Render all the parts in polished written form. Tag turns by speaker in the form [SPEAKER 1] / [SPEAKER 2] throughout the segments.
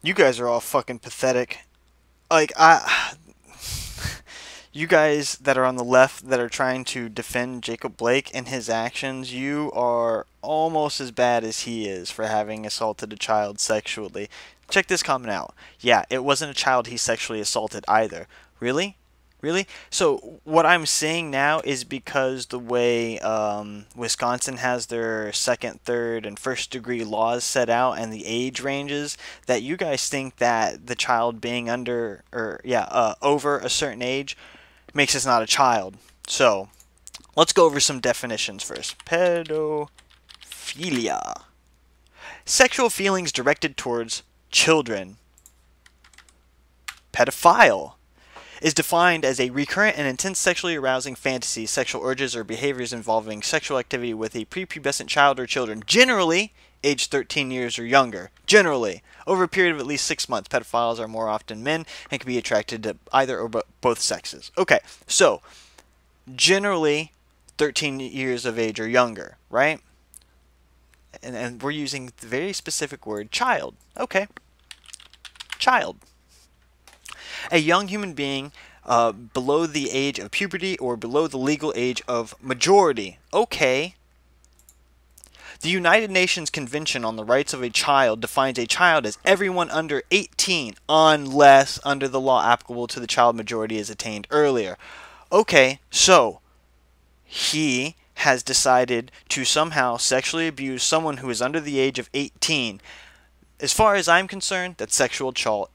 [SPEAKER 1] You guys are all fucking pathetic. Like, you guys that are on the left that are trying to defend Jacob Blake and his actions, you are almost as bad as he is for having assaulted a child sexually. Check this comment out. Yeah, it wasn't a child he sexually assaulted either. Really? Really? So what I'm saying now is because the way Wisconsin has their second, third, and first degree laws set out and the age ranges, that you guys think that the child being under or over a certain age makes us not a child. So let's go over some definitions first. Pedophilia. Sexual feelings directed towards children. Pedophile is defined as a recurrent and intense sexually arousing fantasies, sexual urges, or behaviors involving sexual activity with a prepubescent child or children, generally aged 13 years or younger. Generally. Over a period of at least 6 months, pedophiles are more often men and can be attracted to either or both sexes. Okay, so generally 13 years of age or younger, right? And we're using the very specific word child. Okay, child. A young human being below the age of puberty or below the legal age of majority. Okay. The United Nations Convention on the Rights of a Child defines a child as everyone under 18 unless under the law applicable to the child majority is attained earlier. Okay, so he has decided to somehow sexually abuse someone who is under the age of 18. As far as I'm concerned, that's sexual assault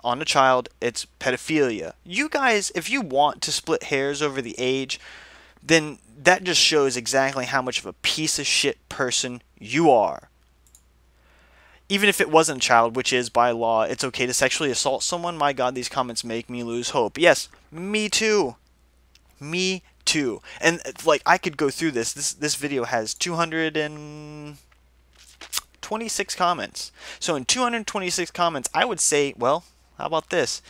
[SPEAKER 1] on a child. It's pedophilia. You guys, if you want to split hairs over the age, then that just shows exactly how much of a piece of shit person you are. Even if it wasn't a child, which is by law, it's okay to sexually assault someone. My God, these comments make me lose hope. Yes, me too. Me too. And like, I could go through this. This video has 226 comments. So in 226 comments, I would say, well, how about this?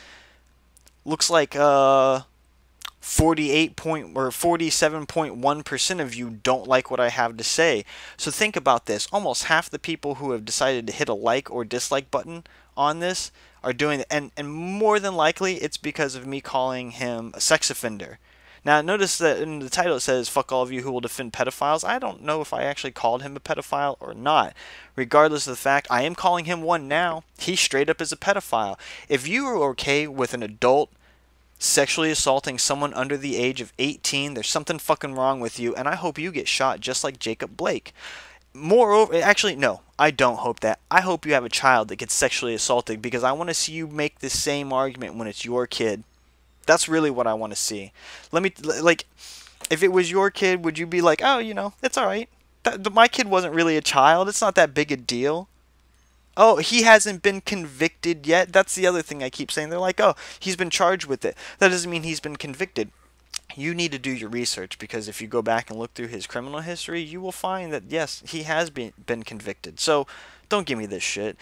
[SPEAKER 1] Looks like 47.1% of you don't like what I have to say. So think about this. Almost half the people who have decided to hit a like or dislike button on this are doing it, and more than likely it's because of me calling him a sex offender. Now notice that in the title it says, fuck all of you who will defend pedophiles. I don't know if I actually called him a pedophile or not. Regardless of the fact, I am calling him one now. He straight up is a pedophile. If you are okay with an adult sexually assaulting someone under the age of 18, there's something fucking wrong with you, and I hope you get shot just like Jacob Blake. Moreover, actually, no, I don't hope that. I hope you have a child that gets sexually assaulted, because I want to see you make the same argument when it's your kid. That's really what I want to see. Let me, like, if it was your kid, would you be like, oh, you know, it's alright. My kid wasn't really a child. It's not that big a deal. Oh, he hasn't been convicted yet. That's the other thing I keep saying. They're like, oh, he's been charged with it. That doesn't mean he's been convicted. You need to do your research, because if you go back and look through his criminal history, you will find that, yes, he has been convicted. So don't give me this shit.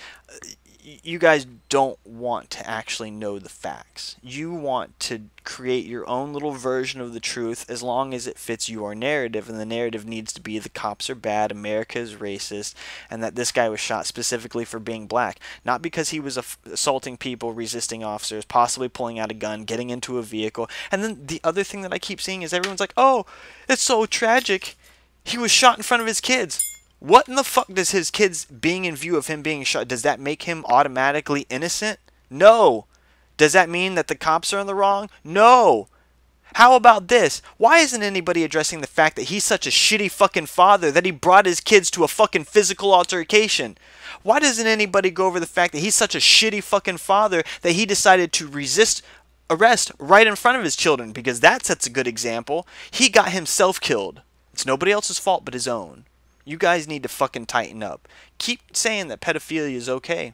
[SPEAKER 1] You guys don't want to actually know the facts. You want to create your own little version of the truth as long as it fits your narrative, and the narrative needs to be the cops are bad, America is racist, and that this guy was shot specifically for being black, not because he was assaulting people, resisting officers, possibly pulling out a gun, getting into a vehicle. And then the other thing that I keep seeing is everyone's like, oh, it's so tragic, he was shot in front of his kids. What in the fuck does his kids being in view of him being shot, does that make him automatically innocent? No. Does that mean that the cops are in the wrong? No. How about this? Why isn't anybody addressing the fact that he's such a shitty fucking father that he brought his kids to a fucking physical altercation? Why doesn't anybody go over the fact that he's such a shitty fucking father that he decided to resist arrest right in front of his children? Because that sets a good example. He got himself killed. It's nobody else's fault but his own. You guys need to fucking tighten up. Keep saying that pedophilia is okay.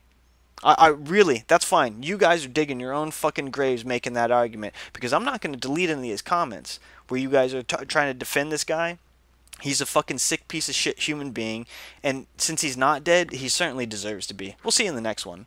[SPEAKER 1] I really, that's fine. You guys are digging your own fucking graves making that argument, because I'm not going to delete any of these comments where you guys are trying to defend this guy. He's a fucking sick piece of shit human being, and since he's not dead, he certainly deserves to be. We'll see you in the next one.